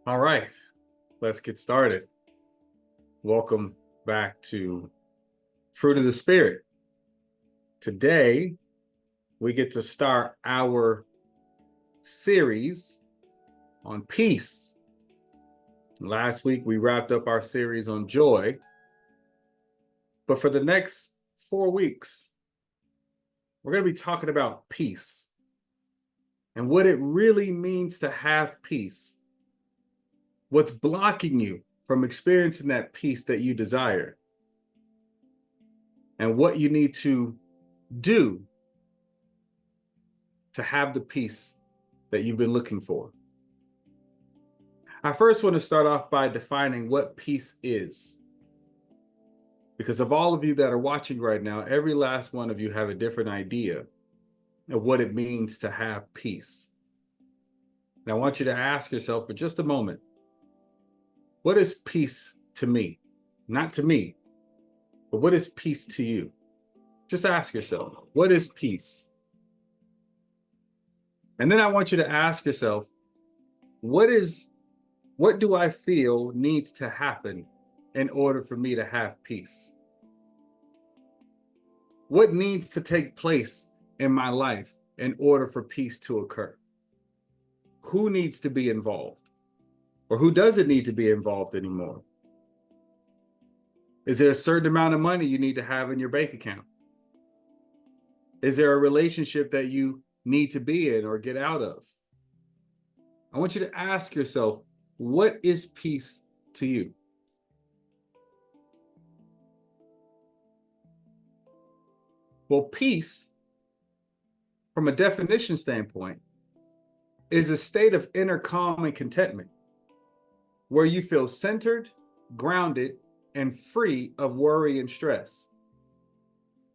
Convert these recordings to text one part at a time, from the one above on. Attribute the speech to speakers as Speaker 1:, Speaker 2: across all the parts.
Speaker 1: All right, let's get started. Welcome back to Fruit of the Spirit. Today, we get to start our series on peace. Last week, we wrapped up our series on joy. But for the next 4 weeks, we're going to be talking about peace and what it really means to have peace. What's blocking you from experiencing that peace that you desire, and what you need to do to have the peace that you've been looking for. I first want to start off by defining what peace is. Because of all of you that are watching right now, every last one of you have a different idea of what it means to have peace. And I want you to ask yourself for just a moment, what is peace to me? Not to me, but what is peace to you? Just ask yourself, what is peace? And then I want you to ask yourself, what do I feel needs to happen in order for me to have peace? What needs to take place in my life in order for peace to occur? Who needs to be involved? Or who doesn't need to be involved anymore? Is there a certain amount of money you need to have in your bank account? Is there a relationship that you need to be in or get out of? I want you to ask yourself, what is peace to you? Well, peace, from a definition standpoint, is a state of inner calm and contentment where you feel centered, grounded, and free of worry and stress.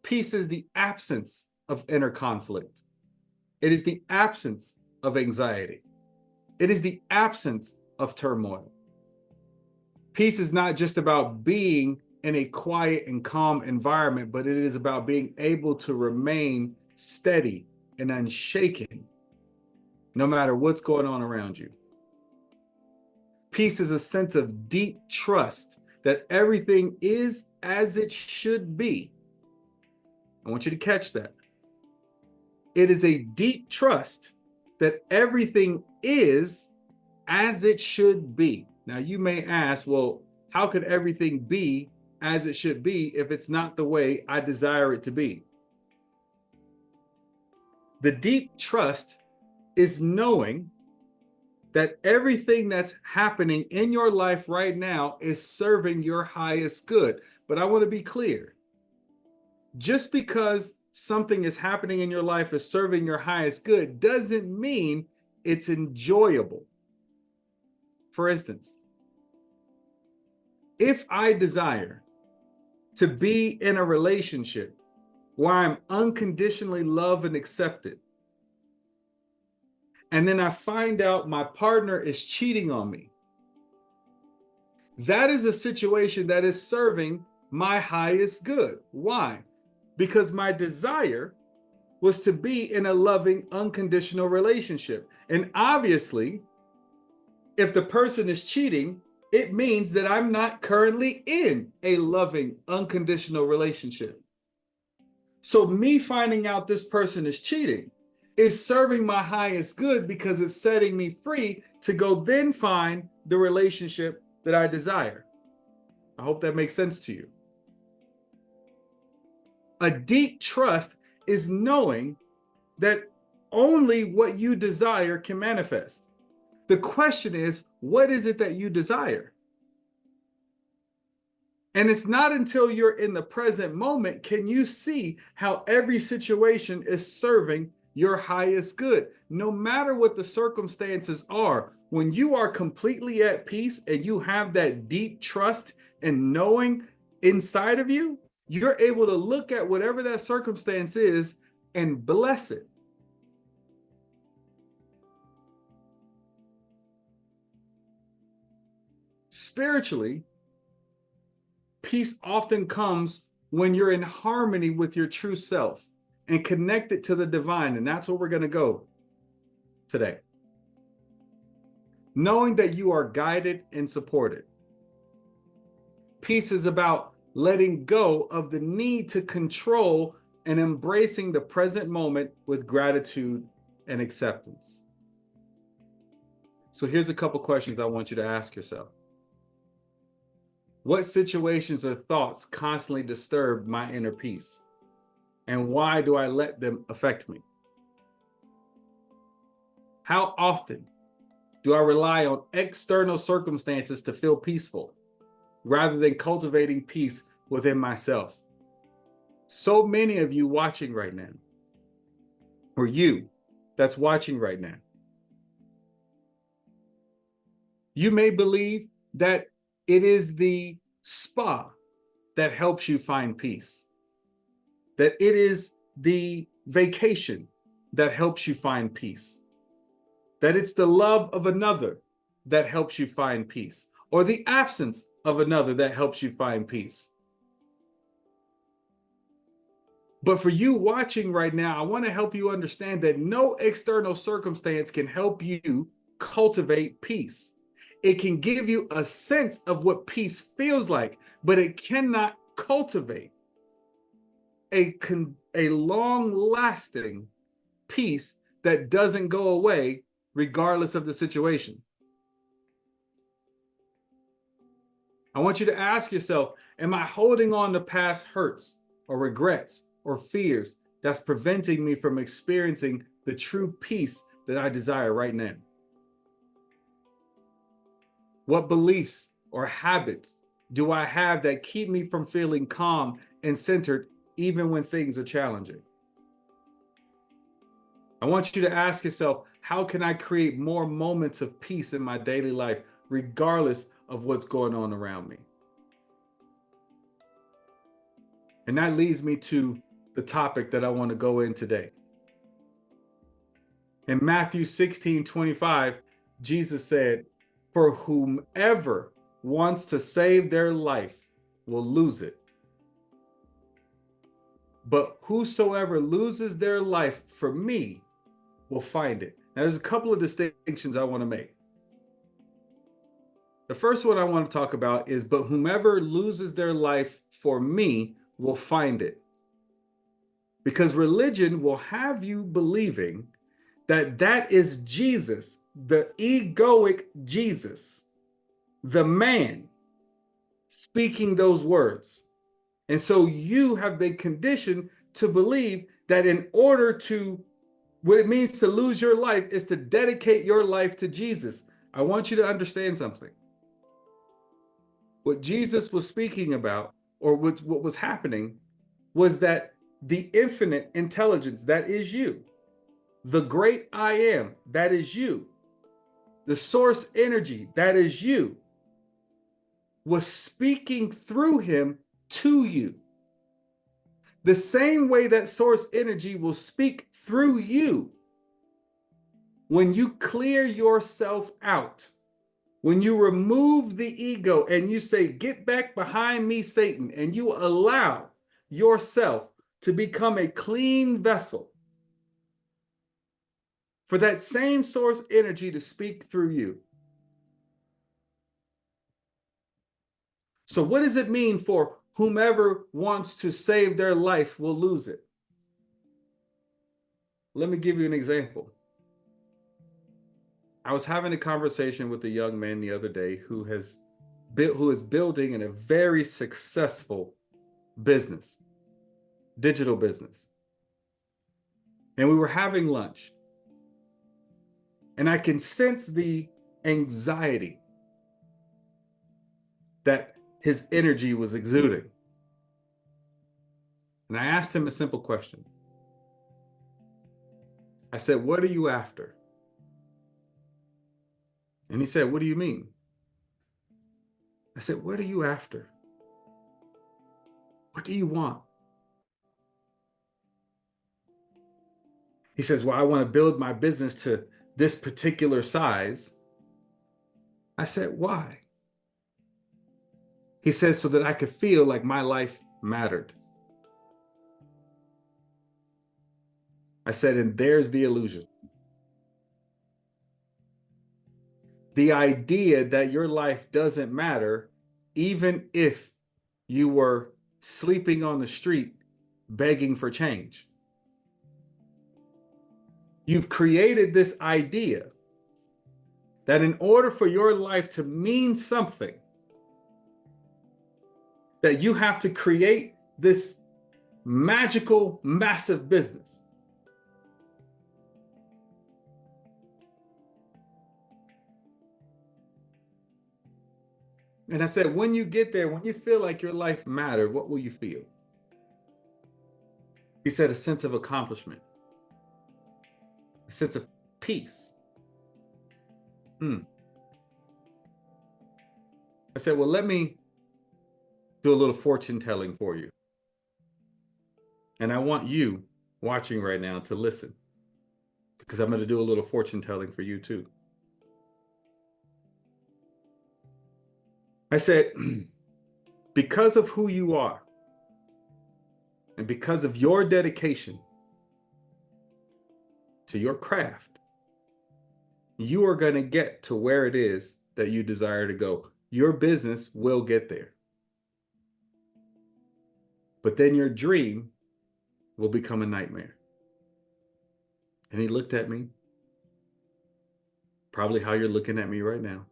Speaker 1: Peace is the absence of inner conflict. It is the absence of anxiety. It is the absence of turmoil. Peace is not just about being in a quiet and calm environment, but it is about being able to remain steady and unshaken no matter what's going on around you. Peace is a sense of deep trust that everything is as it should be. I want you to catch that. It is a deep trust that everything is as it should be. Now, you may ask, well, how could everything be as it should be if it's not the way I desire it to be? The deep trust is knowing that everything that's happening in your life right now is serving your highest good. But I want to be clear. Just because something is happening in your life is serving your highest good doesn't mean it's enjoyable. For instance, if I desire to be in a relationship where I'm unconditionally loved and accepted, and then I find out my partner is cheating on me, that is a situation that is serving my highest good. Why? Because my desire was to be in a loving, unconditional relationship. And obviously, if the person is cheating, it means that I'm not currently in a loving, unconditional relationship. So me finding out this person is cheating is serving my highest good because it's setting me free to go then find the relationship that I desire. I hope that makes sense to you. A deep trust is knowing that only what you desire can manifest. The question is, what is it that you desire? And it's not until you're in the present moment can you see how every situation is serving your highest good. No matter what the circumstances are, when you are completely at peace and you have that deep trust and knowing inside of you, you're able to look at whatever that circumstance is and bless it. Spiritually, peace often comes when you're in harmony with your true self and connected to the divine. And that's where we're going to go today. knowing that you are guided and supported. Peace is about letting go of the need to control and embracing the present moment with gratitude and acceptance. So here's a couple questions I want you to ask yourself. What situations or thoughts constantly disturb my inner peace? And why do I let them affect me? How often do I rely on external circumstances to feel peaceful, rather than cultivating peace within myself? So many of you watching right now, or you that's watching right now, you may believe that it is the spa that helps you find peace, that it is the vacation that helps you find peace, that it's the love of another that helps you find peace, or the absence of another that helps you find peace. But for you watching right now, I want to help you understand that no external circumstance can help you cultivate peace. It can give you a sense of what peace feels like, but it cannot cultivate a long-lasting peace that doesn't go away regardless of the situation. I want you to ask yourself, am I holding on to past hurts or regrets or fears that's preventing me from experiencing the true peace that I desire right now? What beliefs or habits do I have that keep me from feeling calm and centered even when things are challenging? I want you to ask yourself, how can I create more moments of peace in my daily life, regardless of what's going on around me? And that leads me to the topic that I want to go in today. In Matthew 16:25, Jesus said, "For whomever wants to save their life will lose it. But whosoever loses their life for me will find it." Now, there's a couple of distinctions I want to make. The first one I want to talk about is, but whomever loses their life for me will find it. Because religion will have you believing that that is Jesus, the egoic Jesus, the man speaking those words. And so you have been conditioned to believe that in order to, what it means to lose your life is to dedicate your life to Jesus. I want you to understand something. What Jesus was speaking about, or what was happening, was that the infinite intelligence, that is you, the great I am, that is you, the source energy, that is you, was speaking through him to you. The same way that source energy will speak through you when you clear yourself out, when you remove the ego and you say, "Get back behind me, Satan," and you allow yourself to become a clean vessel for that same source energy to speak through you. So what does it mean for whomever wants to save their life will lose it? Let me give you an example. I was having a conversation with a young man the other day who is building in a very successful business, digital business. And we were having lunch. And I can sense the anxiety that his energy was exuding. And I asked him a simple question. I said, "What are you after?" And he said, "What do you mean?" I said, "What are you after? What do you want?" He says, "Well, I want to build my business to this particular size." I said, "Why?" He says, "So that I could feel like my life mattered." I said, "And there's the illusion. the idea that your life doesn't matter, even if you were sleeping on the street begging for change. You've created this idea that in order for your life to mean something, that you have to create this magical, massive business. And I said, when you get there, when you feel like your life mattered, what will you feel? He said, a sense of accomplishment, a sense of peace. I said, well, let me do a little fortune telling for you. And I want you watching right now to listen, because I'm going to do a little fortune telling for you too. I said, because of who you are and because of your dedication to your craft, you are going to get to where it is that you desire to go. Your business will get there. But then your dream will become a nightmare. And he looked at me, probably how you're looking at me right now.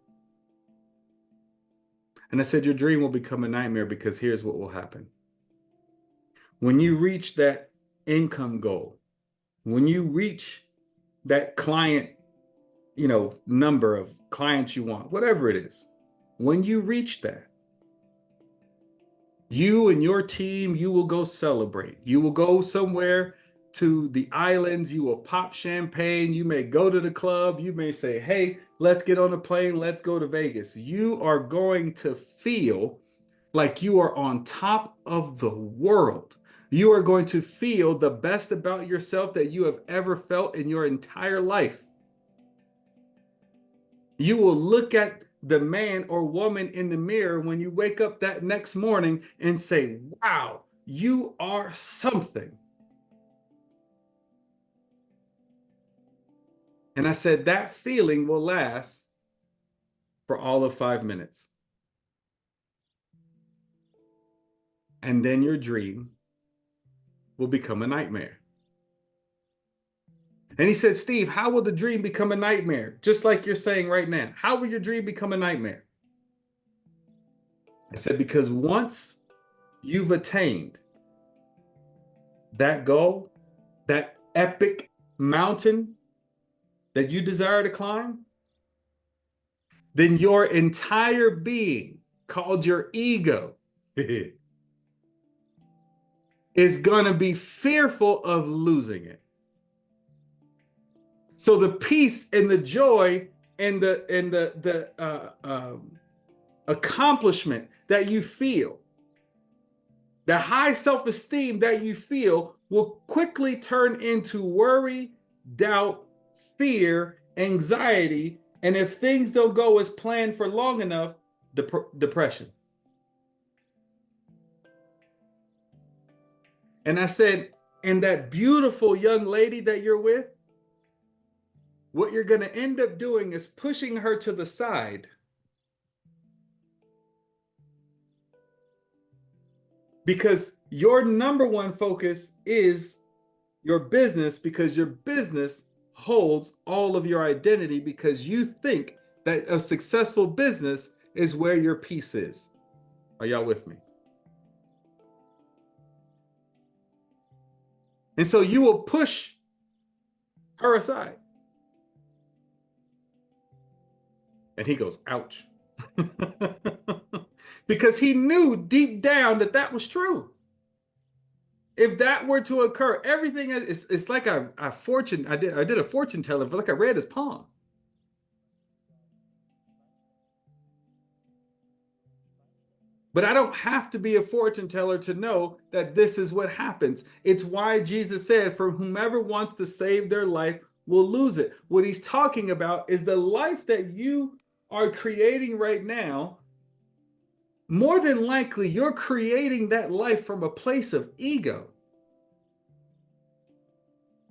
Speaker 1: And I said, your dream will become a nightmare because here's what will happen. When you reach that income goal, when you reach that client, number of clients you want, whatever it is, when you reach that, you and your team, you will go celebrate. You will go somewhere to the islands. You will pop champagne. You may go to the club. You may say, hey, let's get on a plane. Let's go to Vegas. You are going to feel like you are on top of the world. You are going to feel the best about yourself that you have ever felt in your entire life. You will look at the man or woman in the mirror when you wake up that next morning and say, wow, you are something. And I said, that feeling will last for all of 5 minutes. And then your dream will become a nightmare. And he said, Steve, how will the dream become a nightmare? Just like you're saying right now. How will your dream become a nightmare? I said, because once you've attained that goal, that epic mountain that you desire to climb, then your entire being, called your ego, is going to be fearful of losing it. So the peace and the joy and the accomplishment that you feel, the high self-esteem that you feel, will quickly turn into worry, doubt, fear, anxiety, and if things don't go as planned for long enough, depression. And I said, and that beautiful young lady that you're with, what you're going to end up doing is pushing her to the side because your number one focus is your business, because your business holds all of your identity, because you think that a successful business is where your peace is. Are y'all with me? And so you will push her aside. And he goes, ouch. Because he knew deep down that that was true. If that were to occur, everything is, it's like a fortune. I did a fortune telling, for like I read his palm. But I don't have to be a fortune teller to know that this is what happens. It's why Jesus said, for whomever wants to save their life will lose it. What he's talking about is the life that you are creating right now. More than likely, you're creating that life from a place of ego.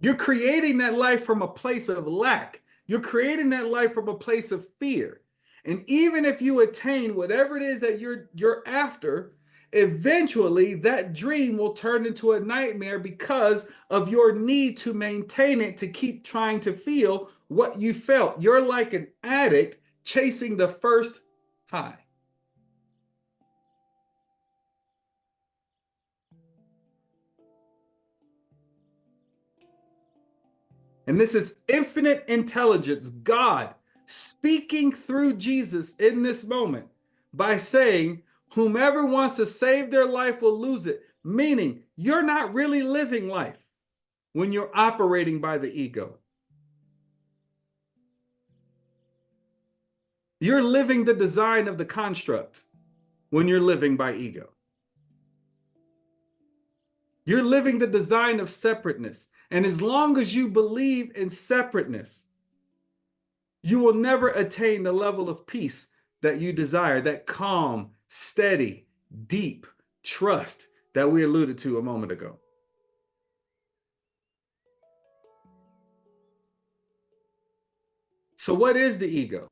Speaker 1: You're creating that life from a place of lack. You're creating that life from a place of fear. And even if you attain whatever it is that you're after, eventually that dream will turn into a nightmare because of your need to maintain it, to keep trying to feel what you felt. You're like an addict chasing the first high. And this is infinite intelligence, God speaking through Jesus in this moment by saying, whomever wants to save their life will lose it. Meaning, you're not really living life when you're operating by the ego. You're living the design of the construct when you're living by ego. You're living the design of separateness. And as long as you believe in separateness, you will never attain the level of peace that you desire, that calm, steady, deep trust that we alluded to a moment ago. So, what is the ego?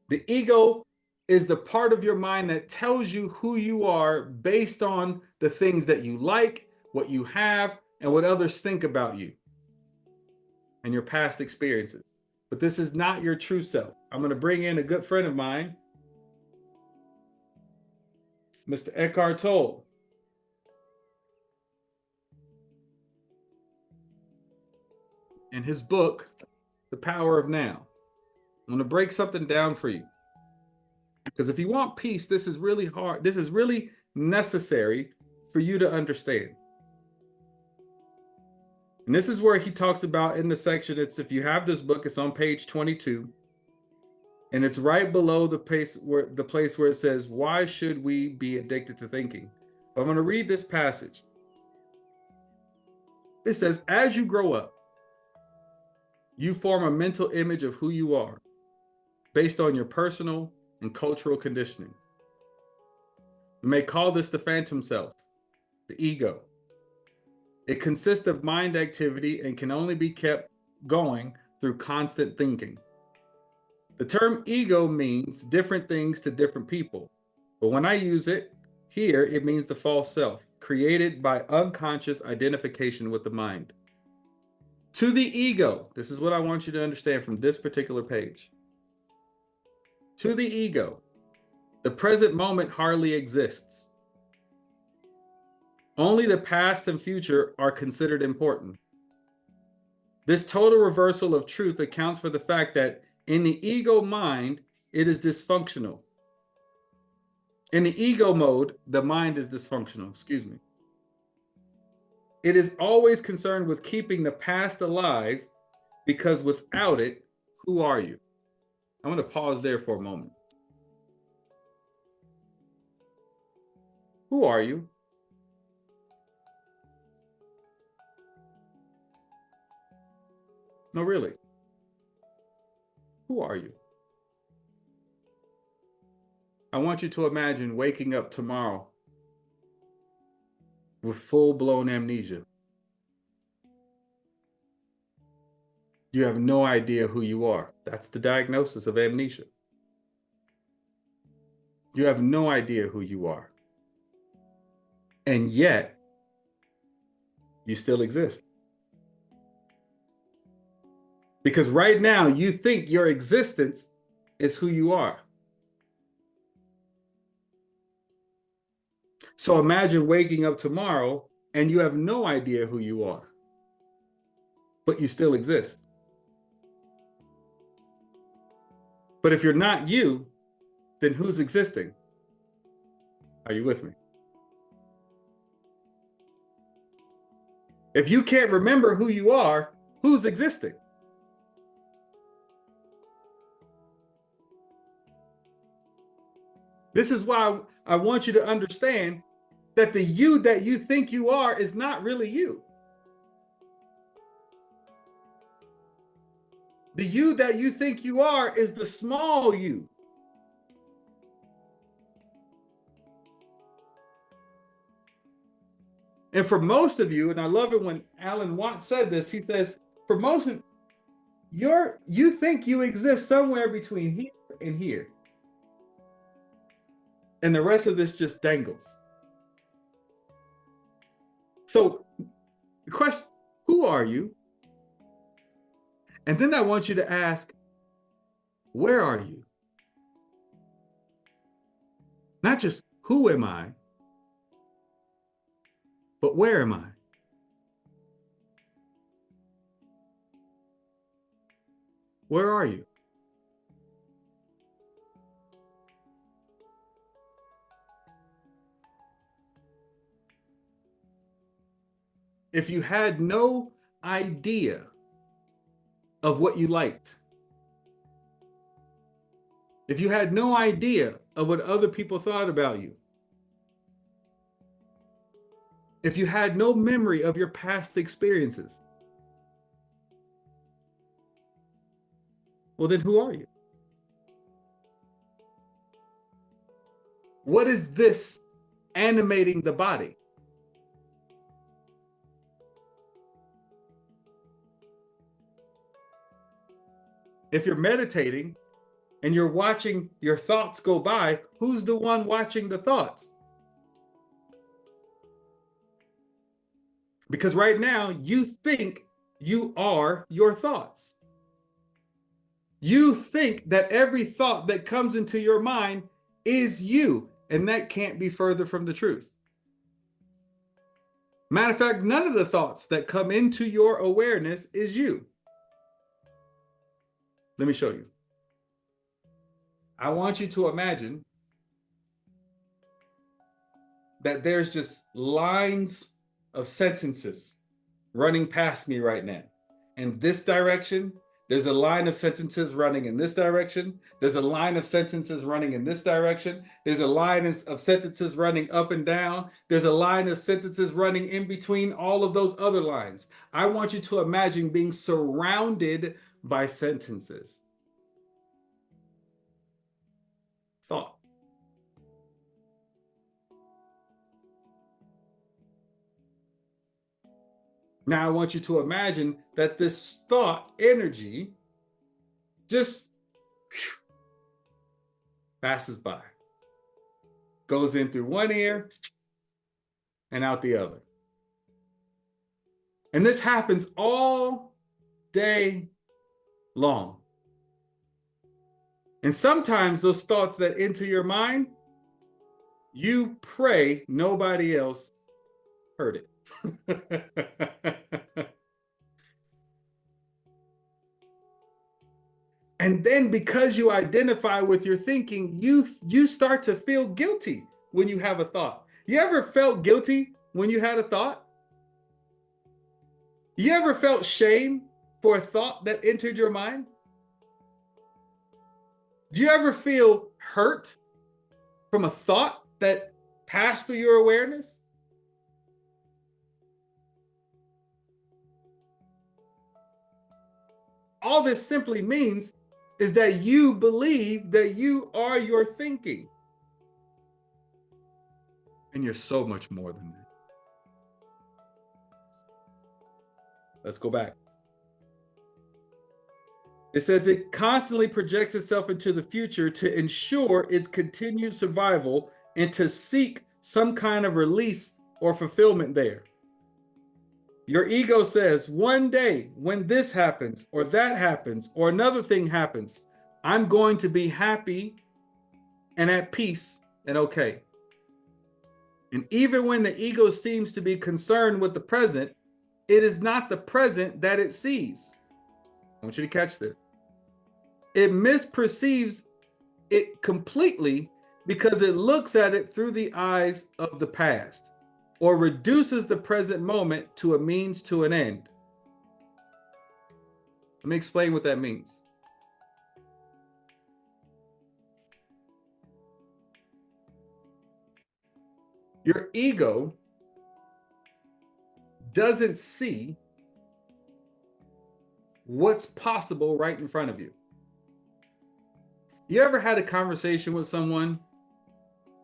Speaker 1: The ego is the part of your mind that tells you who you are based on the things that you like, what you have, and what others think about you and your past experiences. But this is not your true self. I'm going to bring in a good friend of mine, Mr. Eckhart Tolle. In his book, The Power of Now. I'm going to break something down for you. Because if you want peace, this is really hard. This is really necessary for you to understand. And this is where he talks about in the section, it's, if you have this book, it's on page 22. And it's right below the place where it says, why should we be addicted to thinking? But I'm going to read this passage. It says, as you grow up, you form a mental image of who you are based on your personal and cultural conditioning. You may call this the phantom self, the ego. It consists of mind activity and can only be kept going through constant thinking. The term ego means different things to different people, but when I use it here, it means the false self, created by unconscious identification with the mind. To the ego, this is what I want you to understand from this particular page. To the ego, the present moment hardly exists. Only the past and future are considered important. This total reversal of truth accounts for the fact that in the ego mind, it is dysfunctional. In the ego mode, the mind is dysfunctional, excuse me. It is always concerned with keeping the past alive because without it, who are you? I'm going to pause there for a moment. Who are you? No, really. Who are you? I want you to imagine waking up tomorrow with full-blown amnesia. You have no idea who you are. That's the diagnosis of amnesia. You have no idea who you are. And yet, you still exist. Because right now, you think your existence is who you are. So imagine waking up tomorrow and you have no idea who you are, but you still exist. But if you're not you, then who's existing? Are you with me? If you can't remember who you are, who's existing? This is why I want you to understand that the you that you think you are is not really you. The you that you think you are is the small you. And for most of you, and I love it when Alan Watts said this, he says, for most of You think you exist somewhere between here and here, and the rest of this just dangles. So the question, who are you? And then I want you to ask, where are you? Not just who am I, but where am I? Where are you? If you had no idea of what you liked, if you had no idea of what other people thought about you, if you had no memory of your past experiences, well, then who are you? What is this animating the body? If you're meditating and you're watching your thoughts go by, who's the one watching the thoughts? Because right now you think you are your thoughts. You think that every thought that comes into your mind is you, and that can't be further from the truth. Matter of fact, none of the thoughts that come into your awareness is you. Let me show you. I want you to imagine that there's just lines of sentences running past me right now. In this direction, there's a line of sentences running in this direction. There's a line of sentences running in this direction. There's a line of sentences running up and down. There's a line of sentences running in between all of those other lines. I want you to imagine being surrounded by sentences. Thought. Now I want you to imagine that this thought energy just passes by, goes in through one ear and out the other. And this happens all day long. And sometimes those thoughts that enter your mind, you pray nobody else heard it. And then because you identify with your thinking, you start to feel guilty when you have a thought. You ever felt guilty when you had a thought? You ever felt shame for a thought that entered your mind? Do you ever feel hurt from a thought that passed through your awareness? All this simply means is that you believe that you are your thinking. And you're so much more than that. Let's go back. It says it constantly projects itself into the future to ensure its continued survival and to seek some kind of release or fulfillment there. Your ego says, one day when this happens or that happens or another thing happens, I'm going to be happy and at peace and okay. And even when the ego seems to be concerned with the present, it is not the present that it sees. I want you to catch this. It misperceives it completely because it looks at it through the eyes of the past, or reduces the present moment to a means to an end. Let me explain what that means. Your ego doesn't see what's possible right in front of you. You ever had a conversation with someone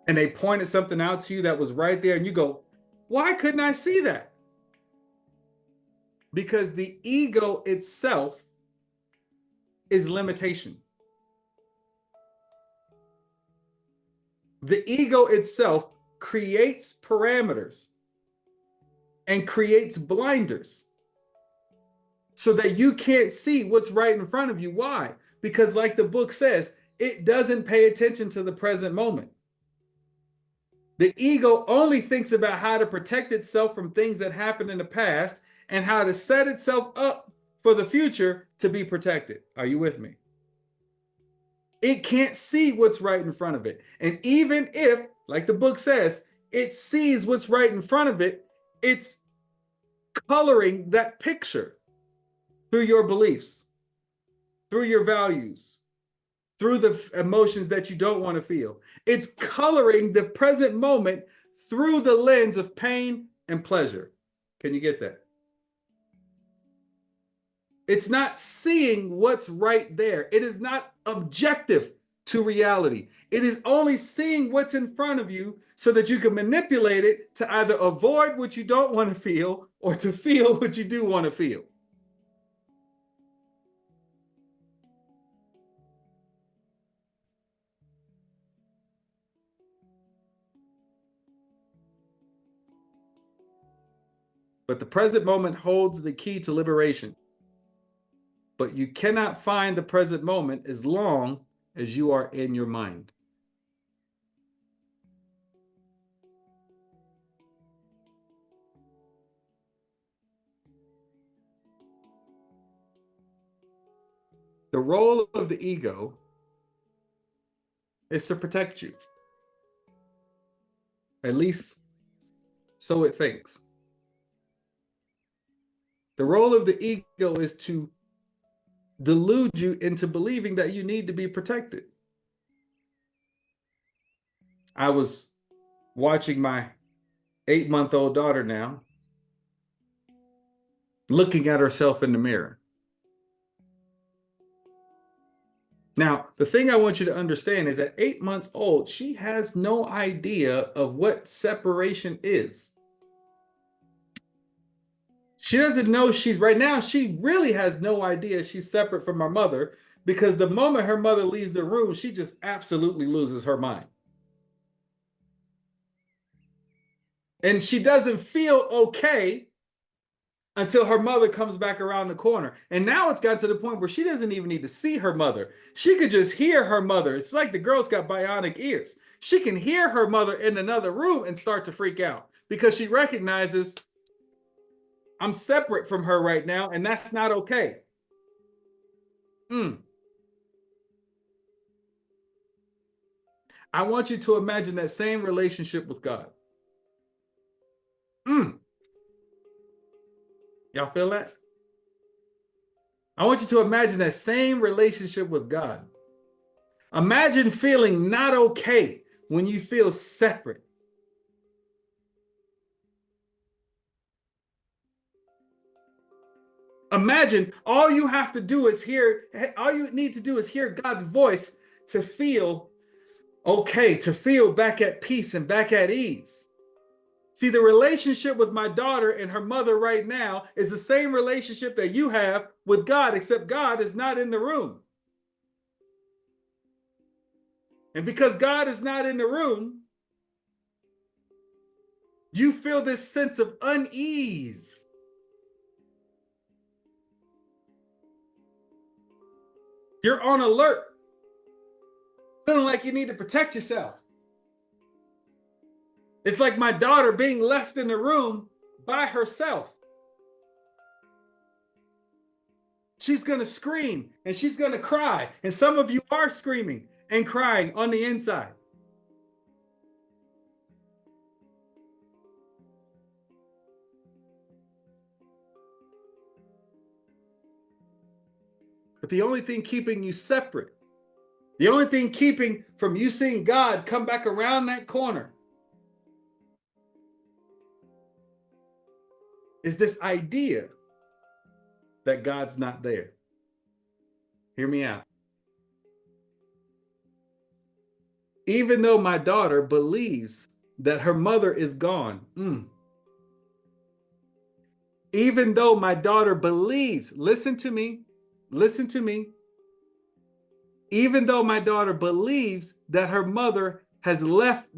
Speaker 1: and they pointed something out to you that was right there and you go, why couldn't I see that? Because the ego itself is limitation. The ego itself creates parameters and creates blinders so that you can't see what's right in front of you. Why? Because, like the book says, it doesn't pay attention to the present moment. The ego only thinks about how to protect itself from things that happened in the past and how to set itself up for the future to be protected. Are you with me? It can't see what's right in front of it. And even if, like the book says, it sees what's right in front of it, it's coloring that picture through your beliefs, through your values, through the emotions that you don't want to feel. It's coloring the present moment through the lens of pain and pleasure. Can you get that? It's not seeing what's right there. It is not objective to reality. It is only seeing what's in front of you so that you can manipulate it to either avoid what you don't want to feel or to feel what you do want to feel. But the present moment holds the key to liberation. But you cannot find the present moment as long as you are in your mind. The role of the ego is to protect you. At least so it thinks. The role of the ego is to delude you into believing that you need to be protected. I was watching my 8-month-old daughter now, looking at herself in the mirror. Now, the thing I want you to understand is at 8 months old, she has no idea of what separation is. She doesn't know she's right now. She really has no idea she's separate from her mother, because the moment her mother leaves the room, she just absolutely loses her mind. And she doesn't feel okay until her mother comes back around the corner. And now it's got to the point where she doesn't even need to see her mother. She could just hear her mother. It's like the girl's got bionic ears. She can hear her mother in another room and start to freak out because she recognizes, I'm separate from her right now, and that's not okay. I want you to imagine that same relationship with God. Y'all feel that? I want you to imagine that same relationship with God. Imagine feeling not okay when you feel separate. Imagine all you have to do is hear, all you need to do is hear God's voice to feel okay, to feel back at peace and back at ease. See, the relationship with my daughter and her mother right now is the same relationship that you have with God, except God is not in the room. And because God is not in the room, you feel this sense of unease. You're on alert, feeling like you need to protect yourself. It's like my daughter being left in the room by herself. She's going to scream and she's going to cry. And some of you are screaming and crying on the inside. But the only thing keeping you separate, the only thing keeping from you seeing God come back around that corner, is this idea that God's not there. Hear me out. Even though my daughter believes that her mother is gone, even though my daughter believes, listen to me, even though my daughter believes that her mother has left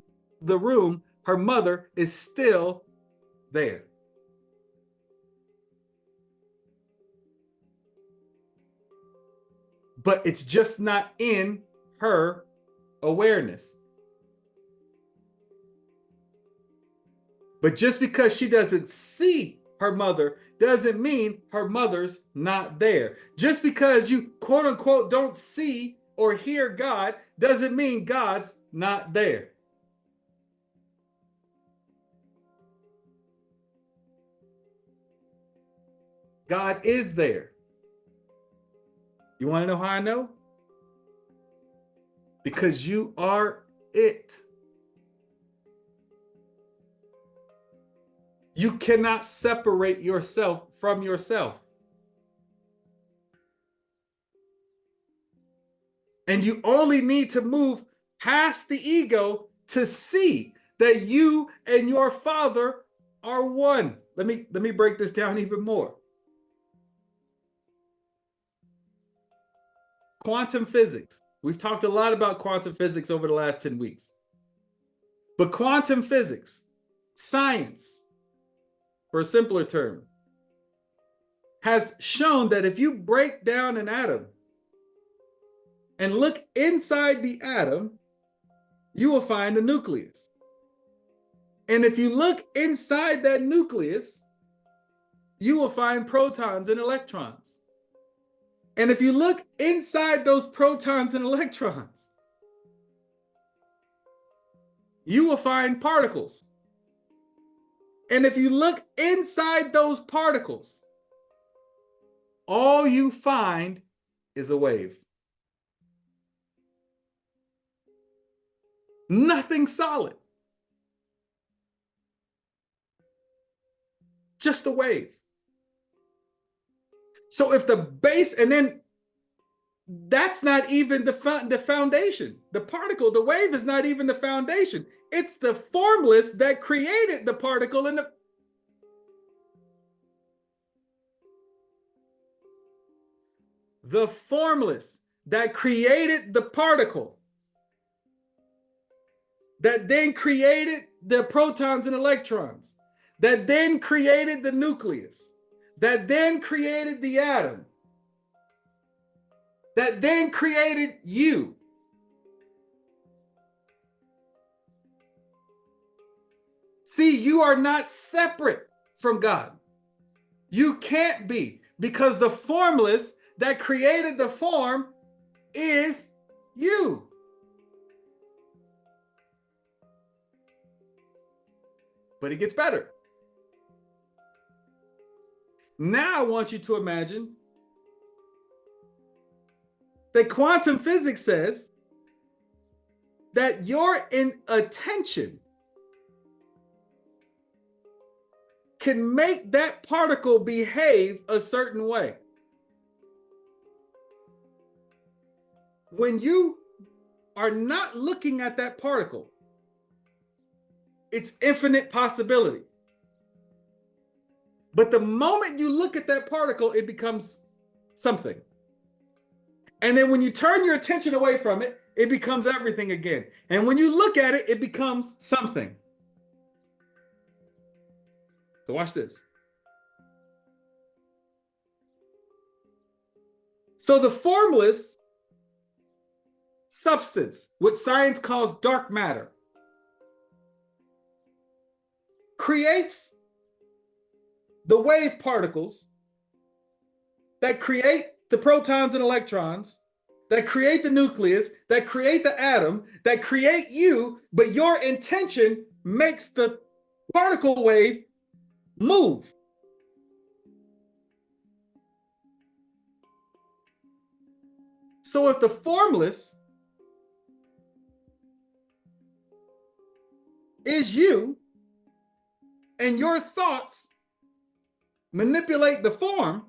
Speaker 1: the room, her mother is still there. But it's just not in her awareness. But just because she doesn't see her mother doesn't mean her mother's not there. Just because you, quote unquote, don't see or hear God doesn't mean God's not there. God is there. You want to know how I know? Because you are it. You cannot separate yourself from yourself. And you only need to move past the ego to see that you and your father are one. Let me break this down even more. Quantum physics. We've talked a lot about quantum physics over the last 10 weeks. But quantum physics, science, for a simpler term, has shown that if you break down an atom and look inside the atom, you will find a nucleus. And if you look inside that nucleus, you will find protons and electrons. And if you look inside those protons and electrons, you will find particles. And if you look inside those particles, all you find is a wave. Nothing solid. Just a wave. So if the base, and then that's not even the foundation. The particle, the wave is not even the foundation. It's the formless that created the particle in the formless that created the particle, that then created the protons and electrons, that then created the nucleus, that then created the atom, that then created you. See, you are not separate from God. You can't be, because the formless that created the form is you. But it gets better. Now I want you to imagine that quantum physics says that your attention can make that particle behave a certain way. When you are not looking at that particle, it's infinite possibility. But the moment you look at that particle, it becomes something. And then when you turn your attention away from it, it becomes everything again. And when you look at it, it becomes something. So watch this. So the formless substance, what science calls dark matter, creates the wave particles that create the protons and electrons, that create the nucleus, that create the atom, that create you, but your intention makes the particle wave move. So if the formless is you and your thoughts manipulate the form,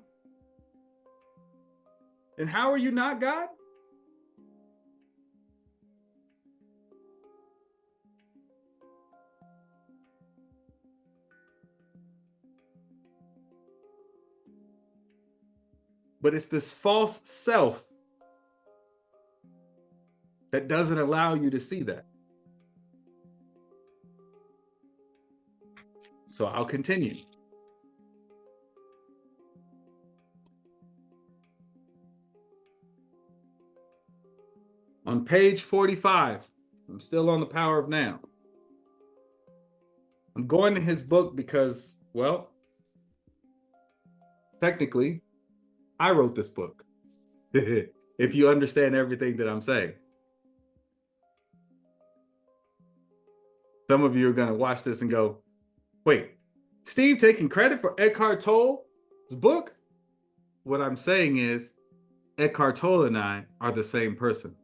Speaker 1: then how are you not God? But it's this false self that doesn't allow you to see that. So I'll continue. On page 45, I'm still on the power of now. I'm going to his book because, well, technically, I wrote this book. If you understand everything that I'm saying. Some of you are going to watch this and go, wait, Steve taking credit for Eckhart Tolle's book? What I'm saying is Eckhart Tolle and I are the same person.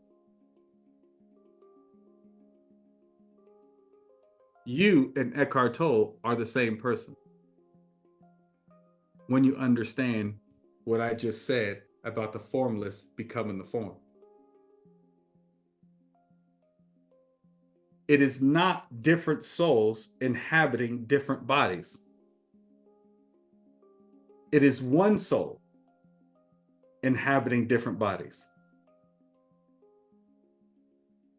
Speaker 1: You and Eckhart Tolle are the same person. When you understand what I just said about the formless becoming the form. It is not different souls inhabiting different bodies. It is one soul inhabiting different bodies.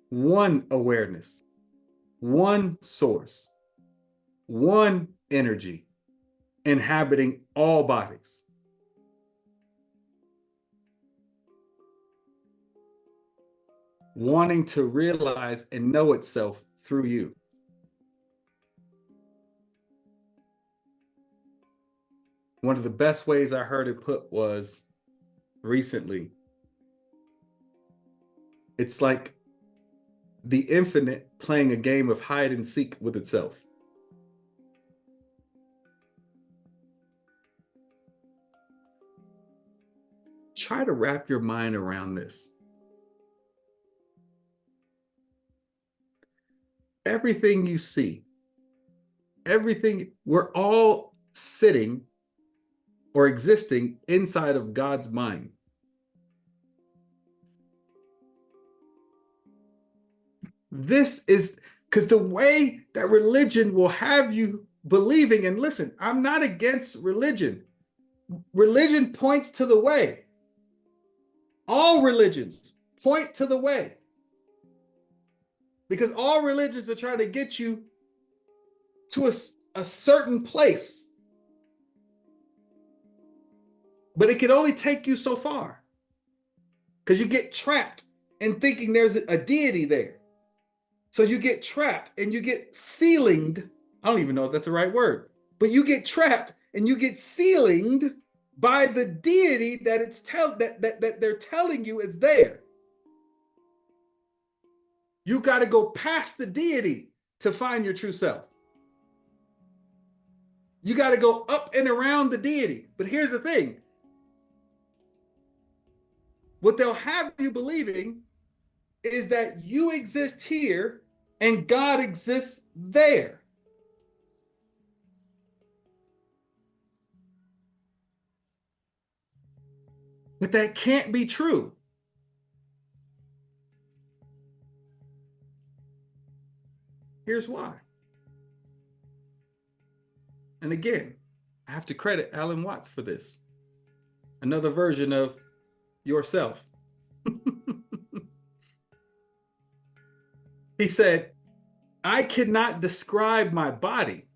Speaker 1: One awareness, one source, one energy inhabiting all bodies. Wanting to realize and know itself through you. One of the best ways I heard it put was recently. It's like the infinite playing a game of hide and seek with itself. Try to wrap your mind around this. Everything you see, everything, we're all sitting or existing inside of God's mind. This is because the way that religion will have you believing, and listen, I'm not against religion. Religion points to the way. All religions point to the way. Because all religions are trying to get you to a certain place. But it can only take you so far. Because you get trapped in thinking there's a deity there. So you get trapped and you get ceilinged. I don't even know if that's the right word. But you get trapped and you get ceilinged by the deity that that they're telling you is there. You got to go past the deity to find your true self. You got to go up and around the deity. But here's the thing. What they'll have you believing is that you exist here and God exists there. But that can't be true. Here's why. And again, I have to credit Alan Watts for this. Another version of yourself. He said, I cannot describe my body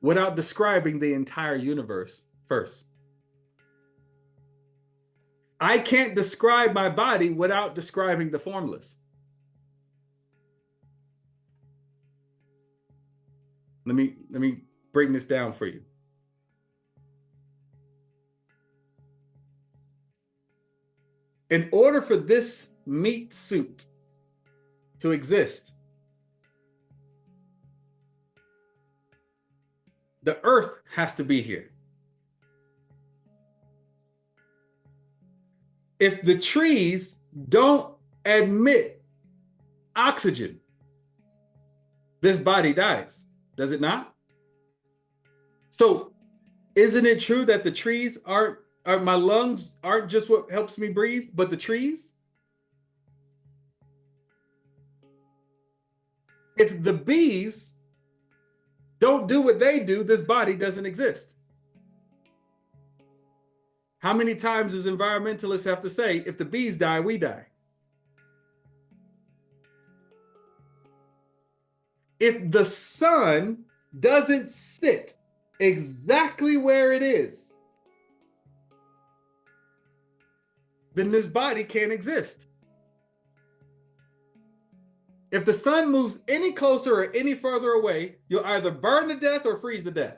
Speaker 1: without describing the entire universe first. I can't describe my body without describing the formless. Let me bring this down for you. In order for this meat suit to exist, the earth has to be here. If the trees don't admit oxygen, this body dies, does it not? So isn't it true that the trees aren't, my lungs aren't just what helps me breathe, but the trees? If the bees don't do what they do, this body doesn't exist. How many times does environmentalists have to say, if the bees die, we die? if the sun doesn't sit exactly where it is, then this body can't exist. If the sun moves any closer or any further away, you'll either burn to death or freeze to death.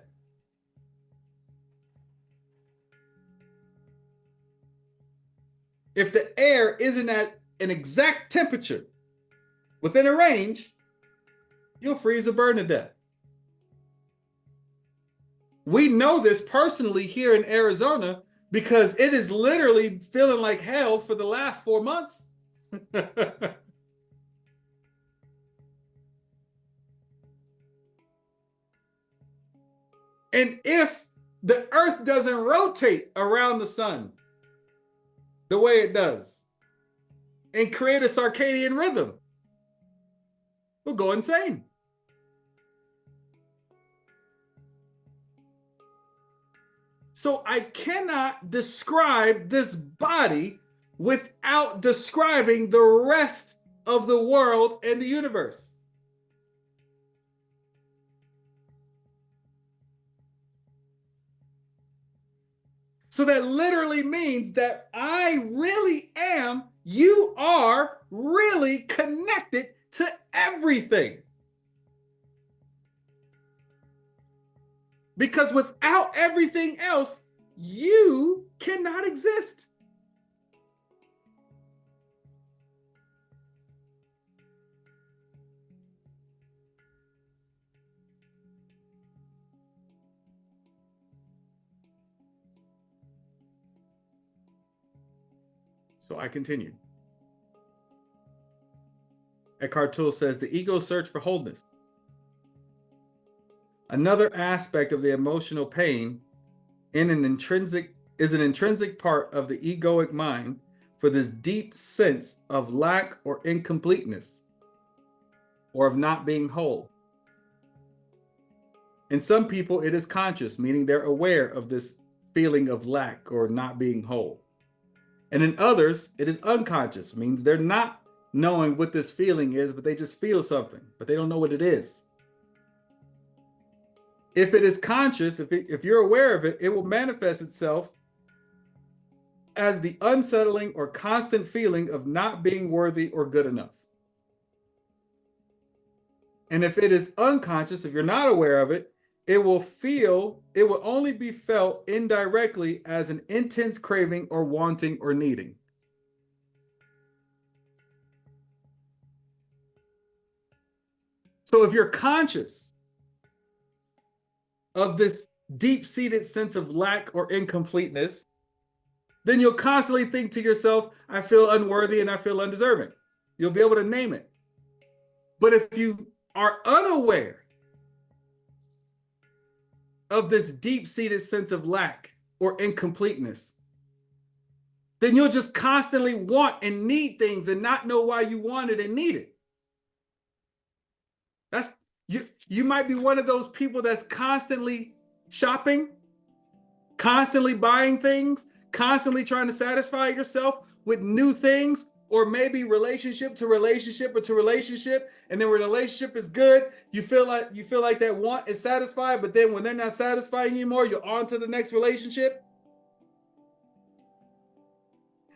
Speaker 1: If the air isn't at an exact temperature within a range, you'll freeze or burn to death. We know this personally here in Arizona because it is literally feeling like hell for the last 4 months. And if the earth doesn't rotate around the sun the way it does and create a circadian rhythm, we'll go insane. So I cannot describe this body without describing the rest of the world and the universe. So that literally means that I really am, you are really connected to everything. Because without everything else, you cannot exist. So I continue. Eckhart Tolle says the ego search for wholeness. Another aspect of the emotional pain is an intrinsic part of the egoic mind for this deep sense of lack or incompleteness, or of not being whole. In some people, it is conscious, meaning they're aware of this feeling of lack or not being whole. And in others, it is unconscious, means they're not knowing what this feeling is, but they just feel something, but they don't know what it is. If it is conscious, if you're aware of it, it will manifest itself as the unsettling or constant feeling of not being worthy or good enough. And if it is unconscious, if you're not aware of it, it will only be felt indirectly as an intense craving or wanting or needing. So if you're conscious of this deep-seated sense of lack or incompleteness, then you'll constantly think to yourself, I feel unworthy and I feel undeserving. You'll be able to name it. But if you are unaware of this deep-seated sense of lack or incompleteness, then you'll just constantly want and need things and not know why you want it and need it. You might be one of those people that's constantly shopping, constantly buying things, constantly trying to satisfy yourself with new things, or maybe relationship to relationship or to relationship, and then when the relationship is good, you feel like that want is satisfied, but then when they're not satisfying you anymore, you're on to the next relationship.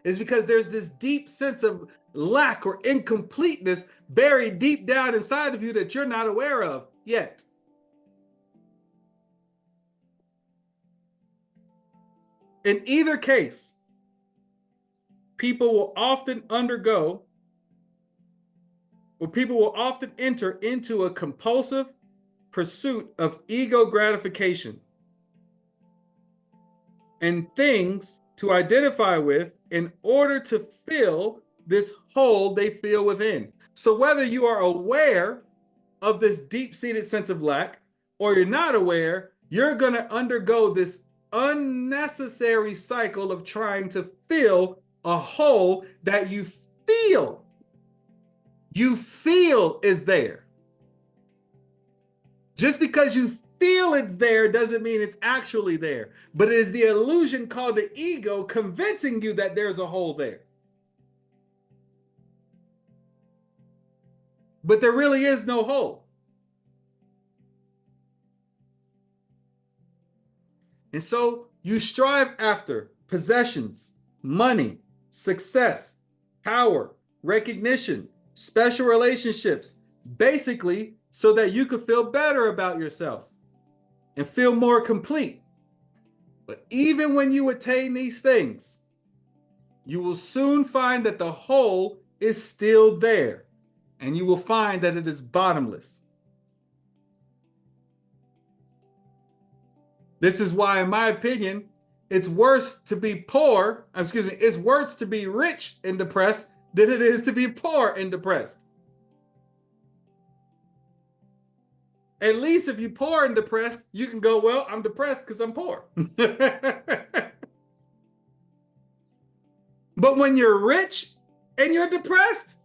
Speaker 1: It's because there's this deep sense of lack or incompleteness buried deep down inside of you that you're not aware of yet. In either case, people will often enter into a compulsive pursuit of ego gratification and things to identify with in order to fill this hole they feel within. So whether you are aware of this deep-seated sense of lack or you're not aware, you're going to undergo this unnecessary cycle of trying to fill a hole that you feel is there. Just because you feel it's there doesn't mean it's actually there, but it is the illusion called the ego convincing you that there's a hole there. But there really is no hole. And so you strive after possessions, money, success, power, recognition, special relationships, basically so that you could feel better about yourself and feel more complete. But even when you attain these things, you will soon find that the hole is still there, and you will find that it is bottomless. This is why, in my opinion, it's worse to be it's worse to be rich and depressed than it is to be poor and depressed. At least if you're poor and depressed, you can go, well, I'm depressed because I'm poor. But when you're rich and you're depressed,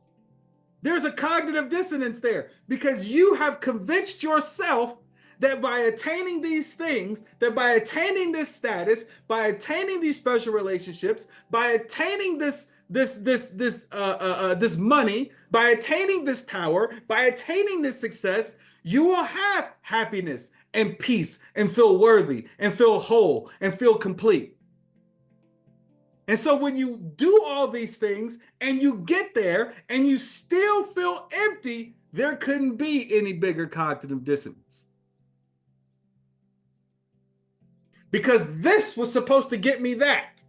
Speaker 1: there's a cognitive dissonance there because you have convinced yourself that by attaining these things, that by attaining this status, by attaining these special relationships, by attaining this money, by attaining this power, by attaining this success, you will have happiness and peace and feel worthy and feel whole and feel complete. And so when you do all these things and you get there and you still feel empty, there couldn't be any bigger cognitive dissonance. Because this was supposed to get me that.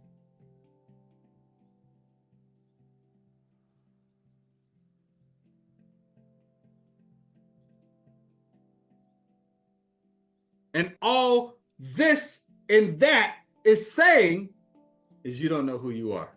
Speaker 1: And all this and that is saying is you don't know who you are.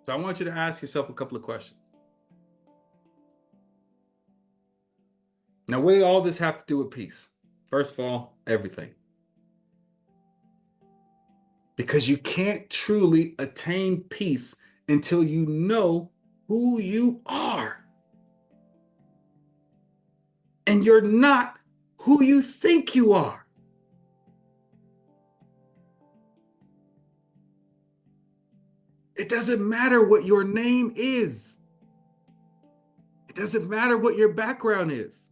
Speaker 1: So I want you to ask yourself a couple of questions. Now, what did all this have to do with peace? First of all, everything. Because you can't truly attain peace until you know who you are. And you're not who you think you are. It doesn't matter what your name is. It doesn't matter what your background is.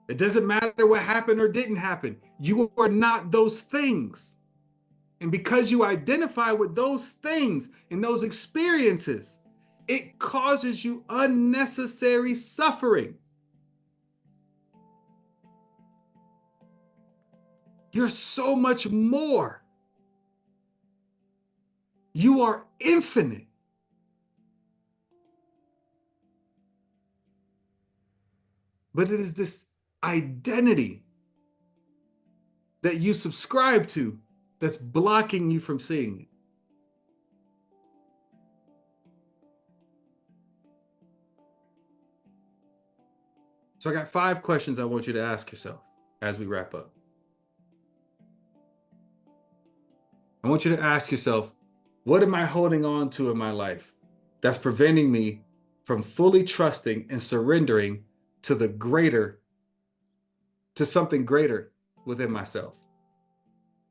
Speaker 1: It doesn't matter what happened or didn't happen. You are not those things. And because you identify with those things and those experiences, it causes you unnecessary suffering. You're so much more. You are infinite. But it is this identity that you subscribe to that's blocking you from seeing it. So I got 5 questions I want you to ask yourself as we wrap up. I want you to ask yourself, what am I holding on to in my life that's preventing me from fully trusting and surrendering to something greater within myself?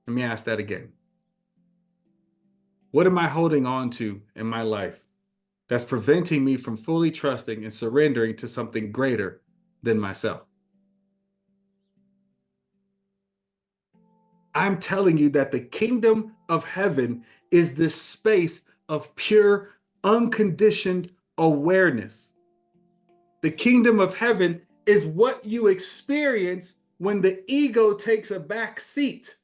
Speaker 1: Let me ask that again. What am I holding on to in my life that's preventing me from fully trusting and surrendering to something greater than myself? I'm telling you that the kingdom of heaven is this space of pure, unconditioned awareness. The kingdom of heaven is what you experience when the ego takes a back seat.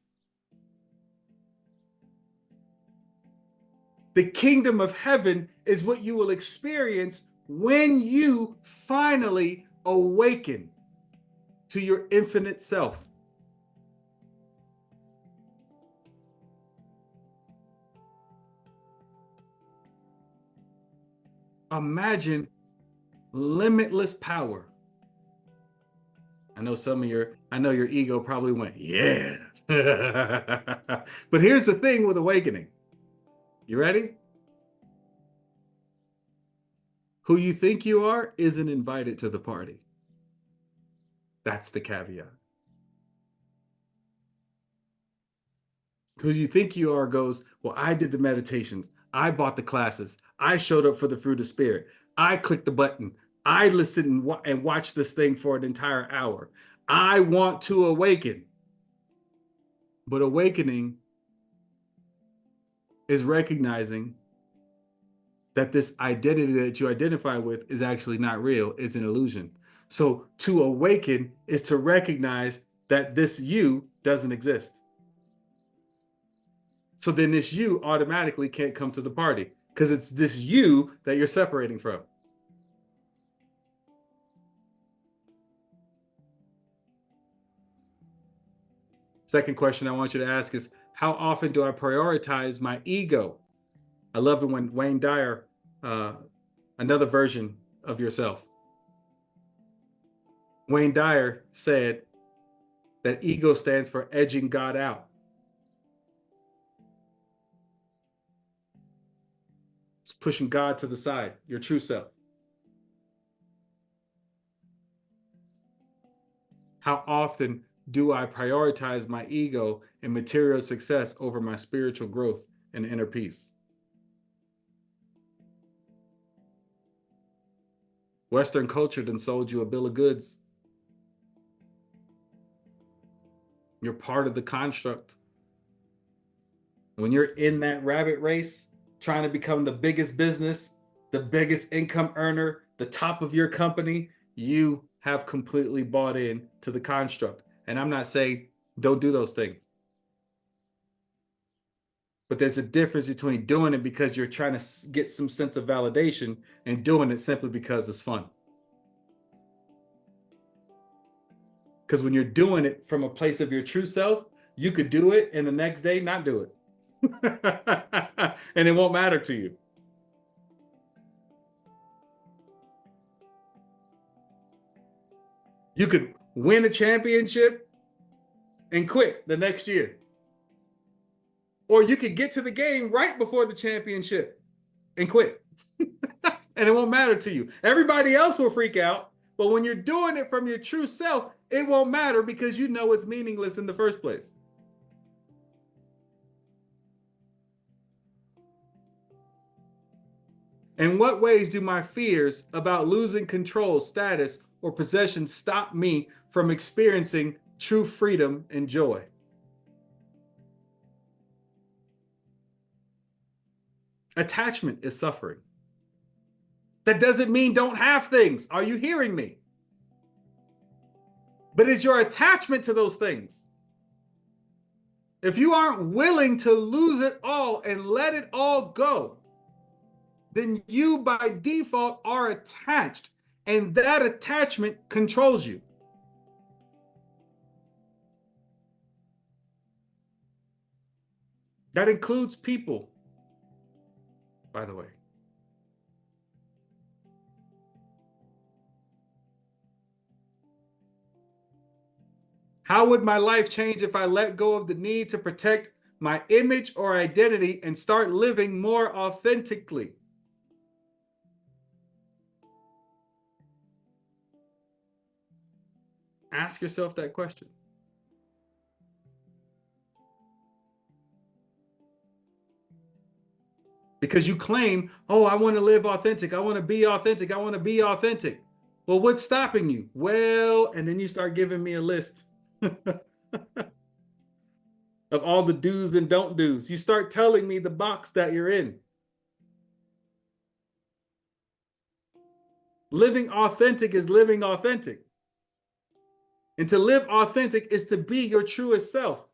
Speaker 1: The kingdom of heaven is what you will experience when you finally awaken to your infinite self. Imagine limitless power. I know your ego probably went, yeah. But here's the thing with awakening. You ready? Who you think you are isn't invited to the party. That's the caveat. Who you think you are goes, well, I did the meditations. I bought the classes. I showed up for the fruit of spirit. I clicked the button. I listened and watched this thing for an entire hour. I want to awaken. But awakening is recognizing that this identity that you identify with is actually not real. It's an illusion. So to awaken is to recognize that this you doesn't exist. So then this you automatically can't come to the party because it's this you that you're separating from. Second question I want you to ask is, how often do I prioritize my ego? I love it when Wayne Dyer, another version of yourself. Wayne Dyer said that ego stands for edging God out. It's pushing God to the side, your true self. How often do I prioritize my ego and material success over my spiritual growth and inner peace? Western culture then sold you a bill of goods. You're part of the construct. When you're in that rabbit race, trying to become the biggest business, the biggest income earner, the top of your company, you have completely bought in to the construct. And I'm not saying don't do those things. But there's a difference between doing it because you're trying to get some sense of validation and doing it simply because it's fun. Because when you're doing it from a place of your true self, you could do it and the next day not do it. And it won't matter to you. You could win a championship and quit the next year. Or you could get to the game right before the championship and quit. And it won't matter to you. Everybody else will freak out. But when you're doing it from your true self, it won't matter because you know it's meaningless in the first place. In what ways do my fears about losing control, status, or possession stop me from experiencing true freedom and joy? Attachment is suffering. That doesn't mean don't have things. Are you hearing me? But it's your attachment to those things. If you aren't willing to lose it all and let it all go, then you by default are attached, and that attachment controls you. That includes people, by the way. How would my life change if I let go of the need to protect my image or identity and start living more authentically? Ask yourself that question. Because you claim, oh, I want to live authentic. I want to be authentic. I want to be authentic. Well, what's stopping you? Well, and then you start giving me a list of all the do's and don't do's. You start telling me the box that you're in. Living authentic is living authentic. And to live authentic is to be your truest self.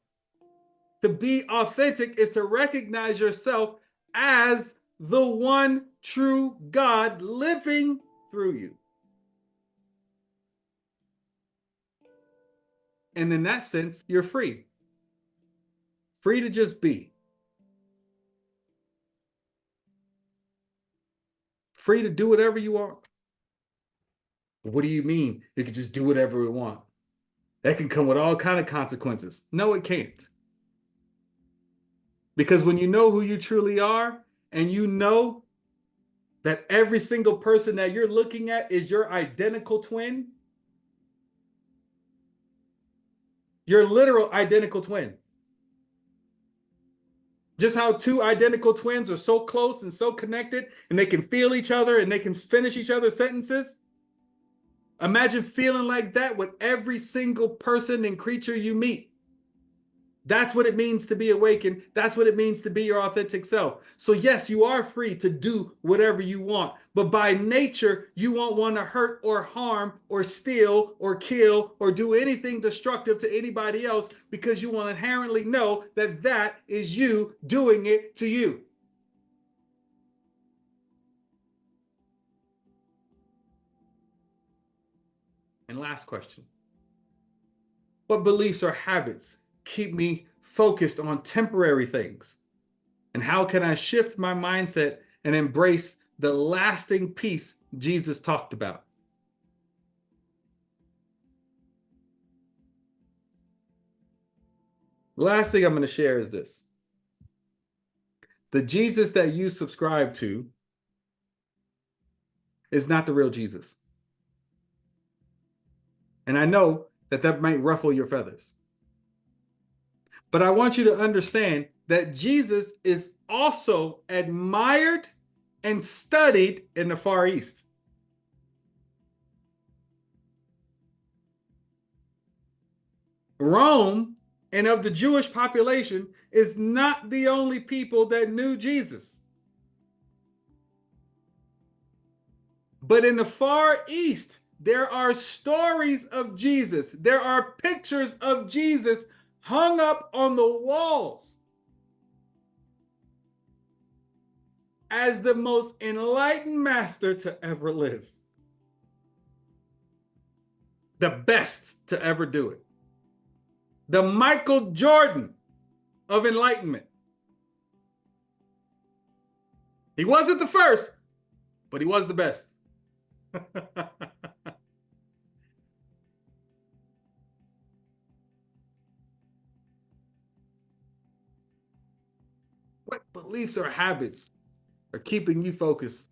Speaker 1: To be authentic is to recognize yourself as the one true God living through you. And in that sense, you're free. Free to just be. Free to do whatever you want. What do you mean? You can just do whatever we want. That can come with all kinds of consequences. No, it can't. Because when you know who you truly are, and you know that every single person that you're looking at is your identical twin, Your literal identical twin. Just how two identical twins are so close and so connected and they can feel each other and they can finish each other's sentences. Imagine feeling like that with every single person and creature you meet. That's what it means to be awakened. That's what it means to be your authentic self. So yes, you are free to do whatever you want, but by nature, you won't want to hurt or harm or steal or kill or do anything destructive to anybody else because you will inherently know that that is you doing it to you. And last question. What beliefs or habits keep me focused on temporary things? And how can I shift my mindset and embrace the lasting peace Jesus talked about? The last thing I'm going to share is this. The Jesus that you subscribe to is not the real Jesus. And I know that that might ruffle your feathers. But I want you to understand that Jesus is also admired and studied in the Far East. Rome and of the Jewish population is not the only people that knew Jesus. But in the Far East, there are stories of Jesus. There are pictures of Jesus hung up on the walls as the most enlightened master to ever live. The best to ever do it. The Michael Jordan of enlightenment. He wasn't the first, but he was the best. What beliefs or habits are keeping you focused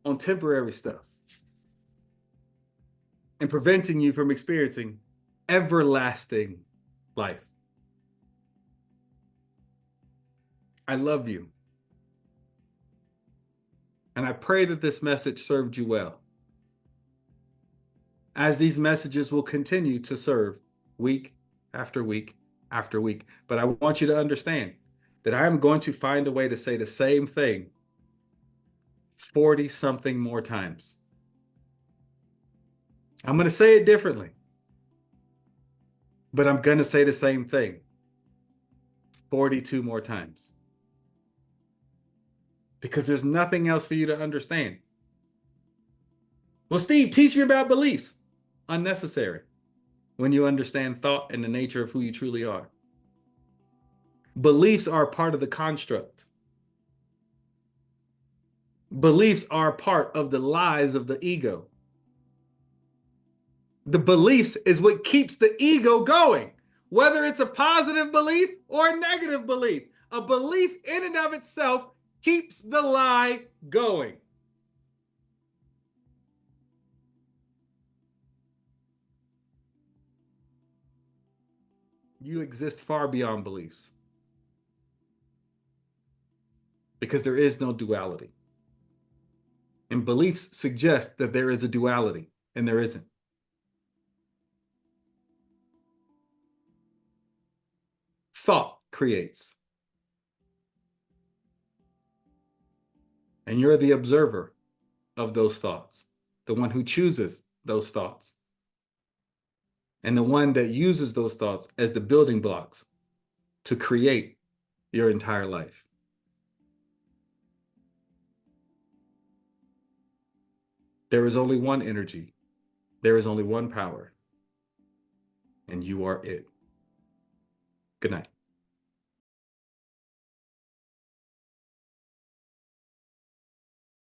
Speaker 1: on temporary stuff and preventing you from experiencing everlasting life? I love you. And I pray that this message served you well, as these messages will continue to serve week after week after week. But I want you to understand that I am going to find a way to say the same thing 40 something more times. I'm going to say it differently, but I'm going to say the same thing 42 more times. Because there's nothing else for you to understand. Well, Steve, teach me about beliefs. Unnecessary when you understand thought and the nature of who you truly are. Beliefs are part of the construct. Beliefs are part of the lies of the ego. The beliefs is what keeps the ego going, whether it's a positive belief or a negative belief. A belief in and of itself keeps the lie going. You exist far beyond beliefs because there is no duality. And beliefs suggest that there is a duality, and there isn't. Thought creates. And you're the observer of those thoughts, the one who chooses those thoughts, and the one that uses those thoughts as the building blocks to create your entire life. There is only one energy. There is only one power. And you are it. Good night.